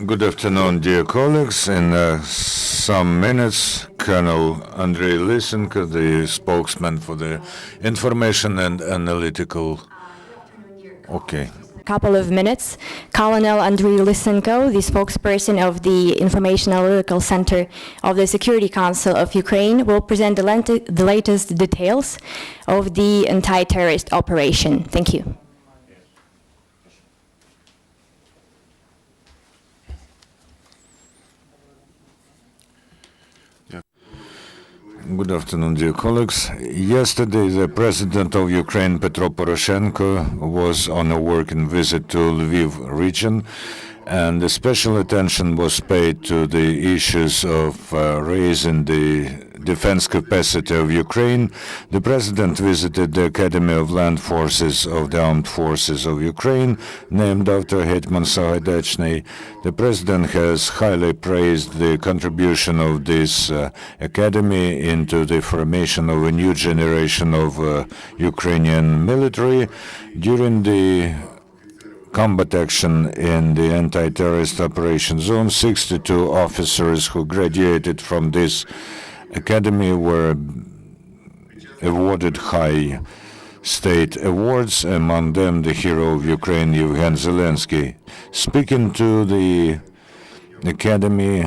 Good afternoon, dear colleagues. In some minutes, Colonel Andriy Lysenko, the spokesman for the Information and Analytical. Okay. Couple of minutes, Colonel Andriy Lysenko, the spokesperson of the Information Analytical Center of the Security Council of Ukraine, will present the latest details of the anti-terrorist operation. Thank you. Good afternoon, dear colleagues. Yesterday, the President of Ukraine, Petro Poroshenko, was on a working visit to Lviv region, and the special attention was paid to the issues of raising the defense capacity of Ukraine. The President visited the Academy of Land Forces of the Armed Forces of Ukraine, named after Hetman Sagaidachny. The President has highly praised the contribution of this academy into the formation of a new generation of Ukrainian military. During the combat action in the anti-terrorist operation zone, 62 officers who graduated from this academy were awarded high state awards, among them the hero of Ukraine, Yevhen Zelensky. Speaking to the academy,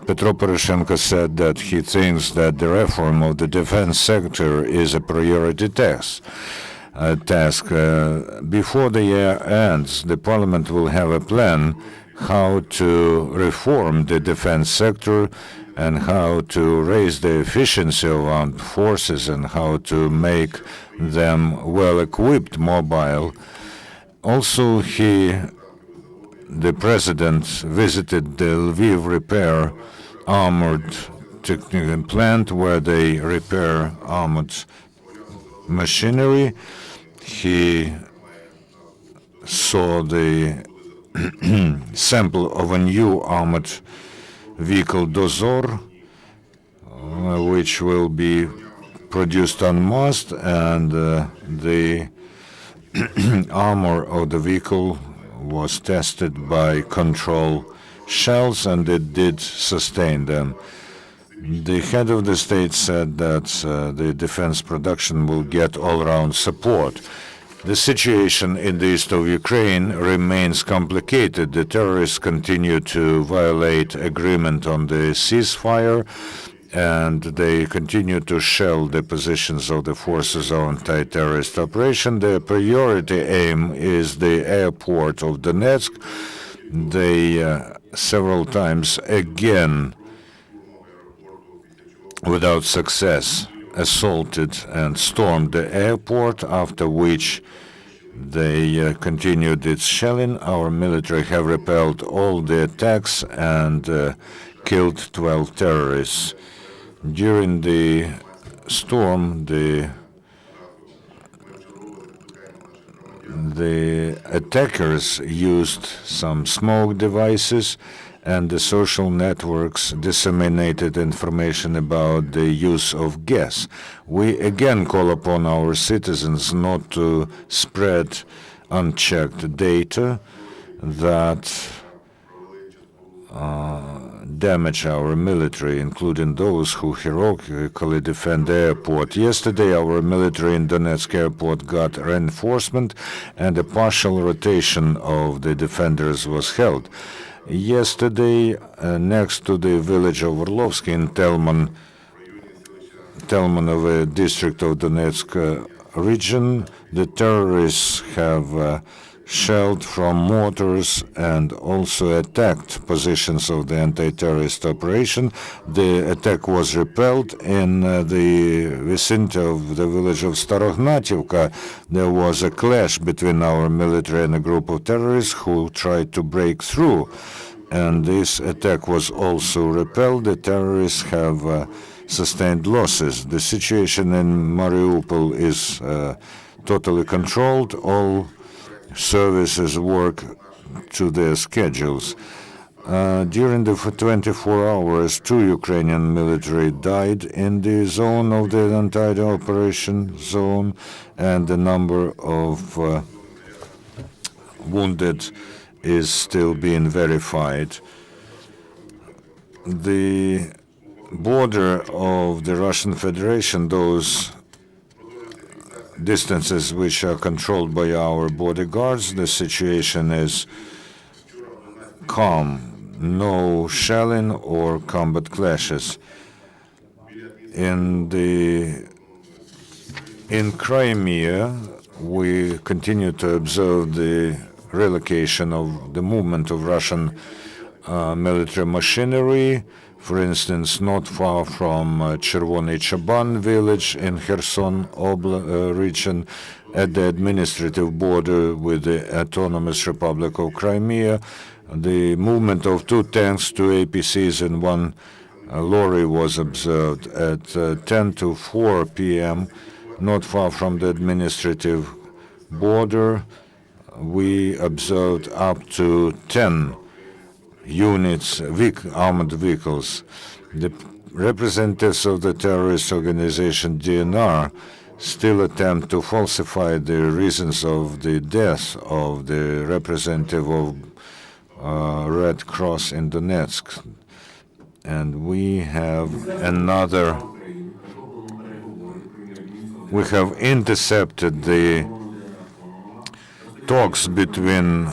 Petro Poroshenko said that he thinks that the reform of the defense sector is a priority task. Before the year ends, the parliament will have a plan how to reform the defense sector and how to raise the efficiency of armed forces and how to make them well-equipped, mobile. Also, the President visited the Lviv repair armored technical plant where they repair armored machinery. He saw the sample of a new armored vehicle Dozor, which will be produced en masse, and the armor of the vehicle was tested by control shells, and it did sustain them. The head of the state said that the defense production will get all-round support. The situation in the east of Ukraine remains complicated. The terrorists continue to violate agreement on the ceasefire, and they continue to shell the positions of the forces of anti-terrorist operation. Their priority aim is the airport of Donetsk. They several times again, without success, assaulted and stormed the airport, after which they continued its shelling. Our military have repelled all the attacks and killed 12 terrorists. During the storm, the attackers used some smoke devices, and the social networks disseminated information about the use of gas. We again call upon our citizens not to spread unchecked data that damage our military, including those who heroically defend the airport. Yesterday, our military in Donetsk airport got reinforcement, and a partial rotation of the defenders was held. Yesterday, next to the village of Orlovsky in Telman of a district of Donetsk region, the terrorists have shelled from mortars and also attacked positions of the anti-terrorist operation. The attack was repelled in the vicinity of the village of Starognativka. There was a clash between our military and a group of terrorists who tried to break through, and this attack was also repelled. The terrorists have sustained losses. The situation in Mariupol is totally controlled. All services work to their schedules. During the 24 hours, 2 Ukrainian military died in the zone of the anti-operation zone, and the number of wounded is still being verified. The border of the Russian Federation, those distances which are controlled by our border guards, the situation is calm. No shelling or combat clashes. In Crimea, we continue to observe the relocation of the movement of Russian military machinery. For instance, not far from Chervony Chaban village in Kherson region, at the administrative border with the Autonomous Republic of Crimea, the movement of 2 tanks, 2 APCs, and 1 lorry was observed at 10 to 4 p.m. Not far from the administrative border. We observed up to 10 units, armored vehicles. The representatives of the terrorist organization DNR still attempt to falsify the reasons of the death of the representative of Red Cross in Donetsk. And we have intercepted the talks between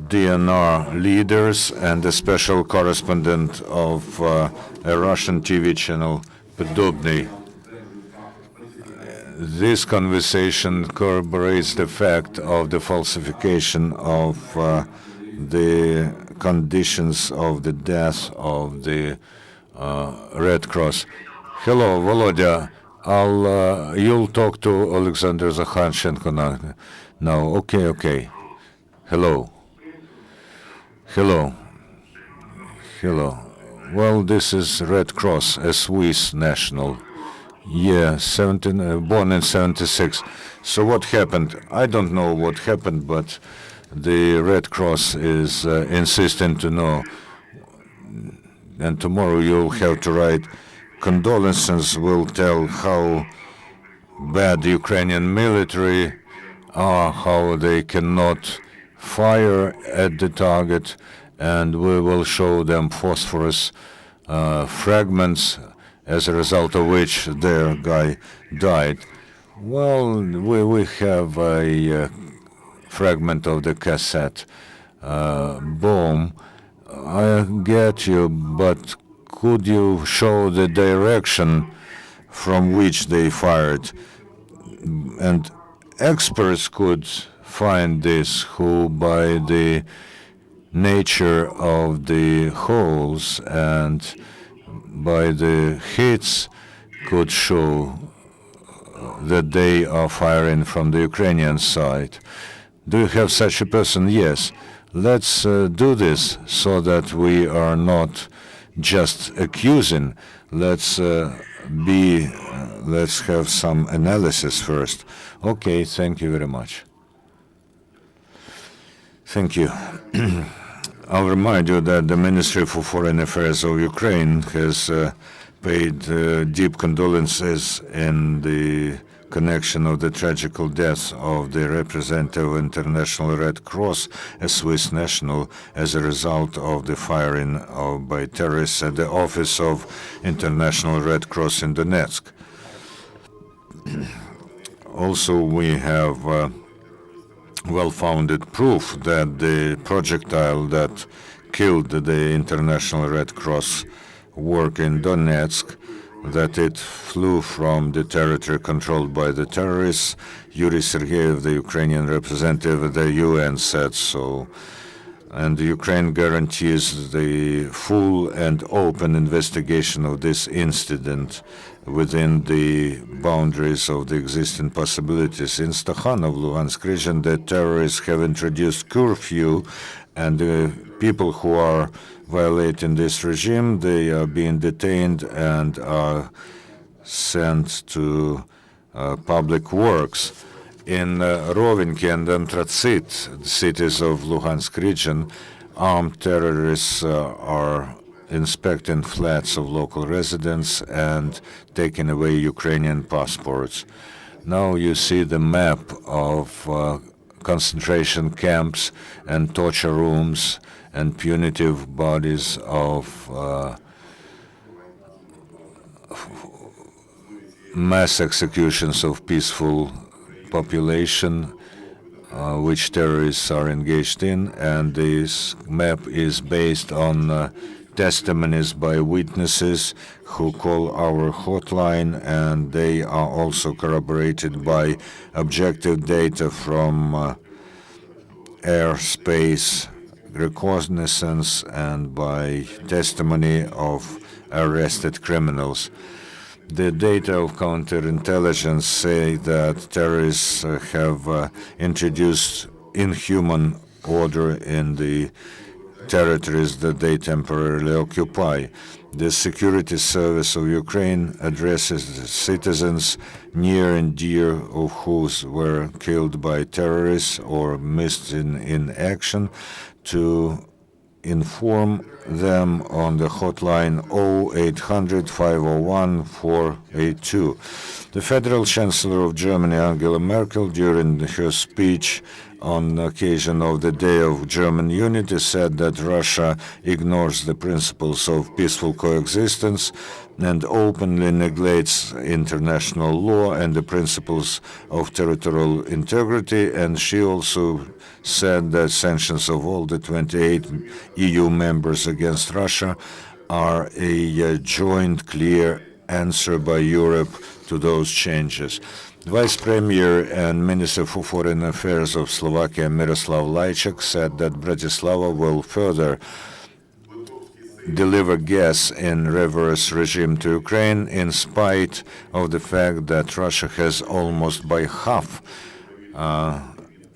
DNR leaders and the special correspondent of a Russian TV channel, Podobny. This conversation corroborates the fact of the falsification of the conditions of the death of the Red Cross. Hello, Volodya. You'll talk to Alexander Zakhanchenko now. Okay. Hello. Well, this is Red Cross, a Swiss national. Yeah, born in 76. So what happened? I don't know what happened, but the Red Cross is insisting to know. And tomorrow you'll have to write condolences. Will tell how bad the Ukrainian military are, how they cannot fire at the target, and we will show them phosphorus fragments, as a result of which their guy died. Well, we have a fragment of the cassette bomb. I get you, but could you show the direction from which they fired? And experts could find this, who by the nature of the holes and by the hits could show that they are firing from the Ukrainian side. Do you have such a person? Yes. Let's do this so that we are not just accusing. Let's have some analysis first. Okay, thank you very much. Thank you. I'll remind you that the Ministry for Foreign Affairs of Ukraine has paid deep condolences in the connection of the tragical death of the representative of International Red Cross, a Swiss national, as a result of the firing by terrorists at the office of International Red Cross in Donetsk. Also, we have well-founded proof that the projectile that killed the International Red Cross work in Donetsk, that it flew from the territory controlled by the terrorists. Yuri Sergeyev, the Ukrainian representative at the UN, said so. And Ukraine guarantees the full and open investigation of this incident within the boundaries of the existing possibilities. In Stakhanov, Luhansk region, the terrorists have introduced curfew, and the people who are violating this regime, they are being detained and are sent to public works. In Rovinki and Antratsit, cities of Luhansk region, armed terrorists are inspecting flats of local residents and taking away Ukrainian passports. Now you see the map of concentration camps and torture rooms and punitive bodies of mass executions of peaceful population, which terrorists are engaged in. And this map is based on testimonies by witnesses who call our hotline, and they are also corroborated by objective data from airspace reconnaissance and by testimony of arrested criminals. The data of counterintelligence say that terrorists have introduced inhuman order in the territories that they temporarily occupy. The Security Service of Ukraine addresses citizens near and dear of whose were killed by terrorists or missed in action to inform them on the hotline 0800 501 482. The Federal Chancellor of Germany, Angela Merkel, during her speech on the occasion of the Day of German Unity, said that Russia ignores the principles of peaceful coexistence and openly neglects international law and the principles of territorial integrity. And she also said that sanctions of all the 28 EU members against Russia are a joint, clear answer by Europe to those changes. Vice Premier and Minister for Foreign Affairs of Slovakia, Miroslav Lajčák, said that Bratislava will further deliver gas in reverse regime to Ukraine in spite of the fact that Russia has almost by half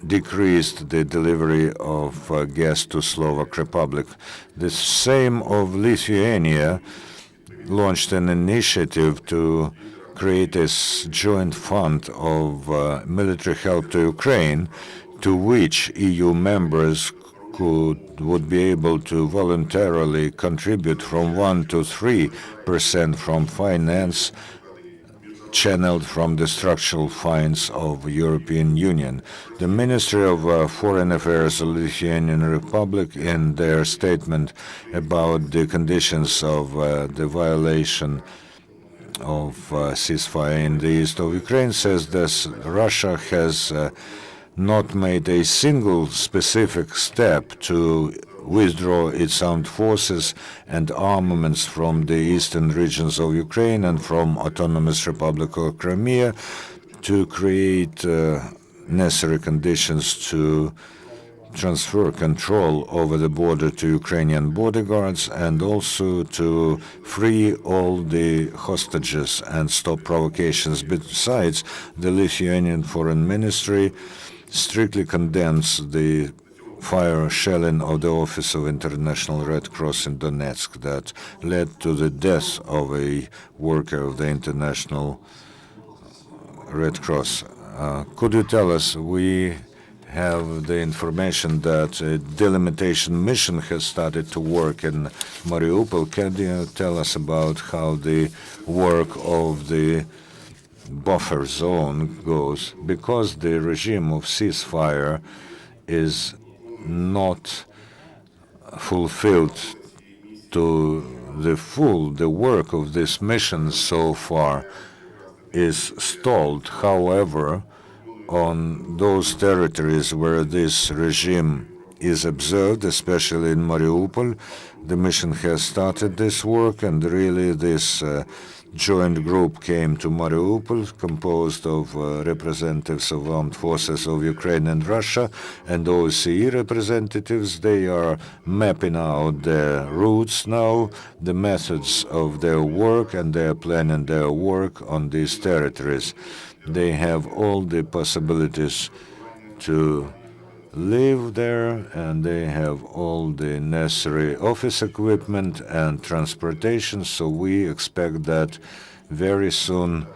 decreased the delivery of gas to Slovak Republic. The Sejm of Lithuania launched an initiative to create a joint fund of military help to Ukraine, to which EU members would be able to voluntarily contribute from 1 to 3% from finance channeled from the structural funds of European Union. The Ministry of Foreign Affairs of the Lithuanian Republic, in their statement about the conditions of the violation of ceasefire in the east of Ukraine, says that Russia has not made a single specific step to withdraw its armed forces and armaments from the eastern regions of Ukraine and from Autonomous Republic of Crimea to create necessary conditions to transfer control over the border to Ukrainian bodyguards and also to free all the hostages and stop provocations. Besides, the Lithuanian Foreign Ministry strictly condemns the fire shelling of the Office of International Red Cross in Donetsk that led to the death of a worker of the International Red Cross. Could you tell us, we have the information that a delimitation mission has started to work in Mariupol. Can you tell us about how the work of the buffer zone goes? Because the regime of ceasefire is not fulfilled to the work of this mission so far is stalled. However, on those territories where this regime is observed, especially in Mariupol, the mission has started this work, and really this joint group came to Mariupol, composed of representatives of armed forces of Ukraine and Russia, and OSCE representatives. They are mapping out their routes now, the methods of their work, and they are planning their work on these territories. They have all the possibilities to live there, and they have all the necessary office equipment and transportation, so we expect that very soon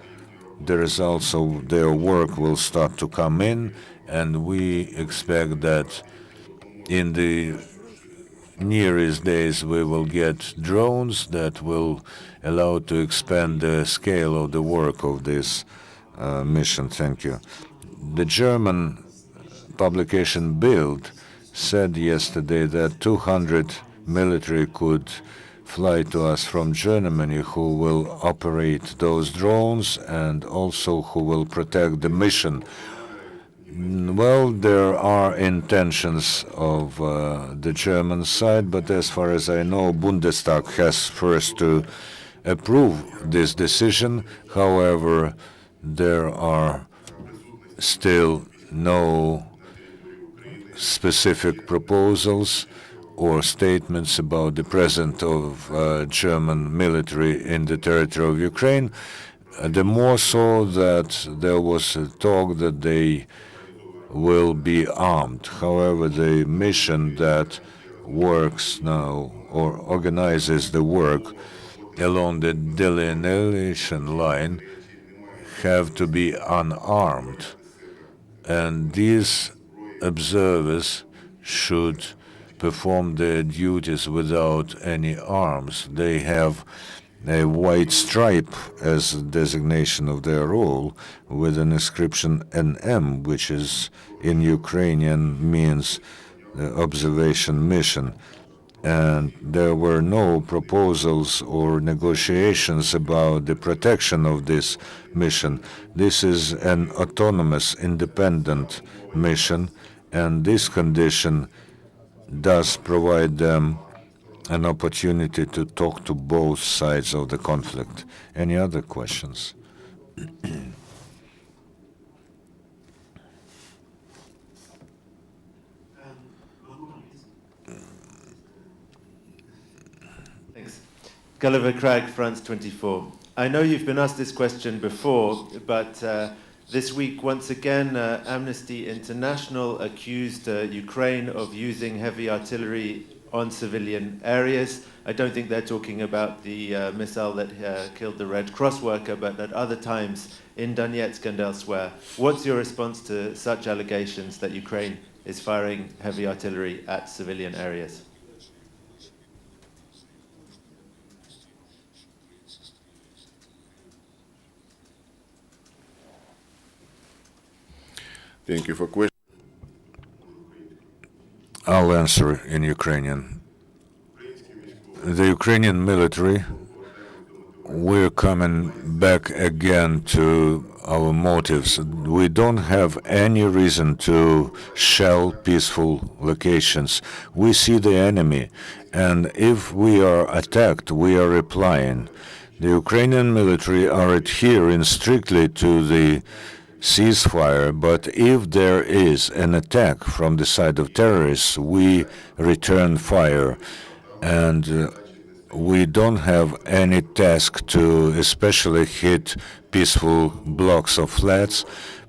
the results of their work will start to come in, and we expect that in the nearest days we will get drones that will allow to expand the scale of the work of this mission. Thank you. The German publication Bild said yesterday that 200 military could fly to us from Germany who will operate those drones and also who will protect the mission. Well, there are intentions of the German side, but as far as I know, Bundestag has first to approve this decision. However, there are still no specific proposals or statements about the presence of German military in the territory of Ukraine. The more so that there was a talk that they will be armed. However, the mission that works now or organizes the work along the delineation line have to be unarmed. And these observers should perform their duties without any arms. They have a white stripe as designation of their role with an inscription NM, which is in Ukrainian means the observation mission. And there were no proposals or negotiations about the protection of this mission. This is an autonomous, independent mission, and this condition does provide them an opportunity to talk to both sides of the conflict. Any other questions? Thanks. Gulliver Cragg, France 24. I know you've been asked this question before, but this week, once again, Amnesty International accused Ukraine of using heavy artillery on civilian areas. I don't think they're talking about the missile that killed the Red Cross worker, but at other times in Donetsk and elsewhere. What's your response to such allegations that Ukraine is firing heavy artillery at civilian areas? Thank you for question. I'll answer in Ukrainian. The Ukrainian military, we're coming back again to our motives. We don't have any reason to shell peaceful locations. We see the enemy, and if we are attacked, we are replying. The Ukrainian military are adhering strictly to the ceasefire, but if there is an attack from the side of terrorists, we return fire. And we don't have any task to especially hit peaceful blocks of flats,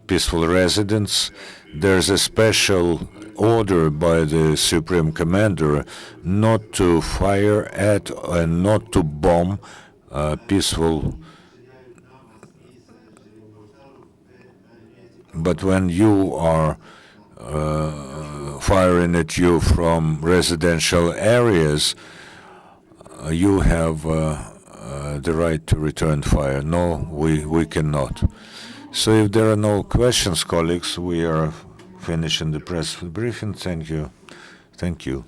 peaceful residents. There's a special order by the Supreme Commander not to fire at and not to bomb peaceful. But when you are firing at you from residential areas, you have the right to return fire. No, we cannot. So if there are no questions, colleagues, we are finishing the press briefing. Thank you. Thank you.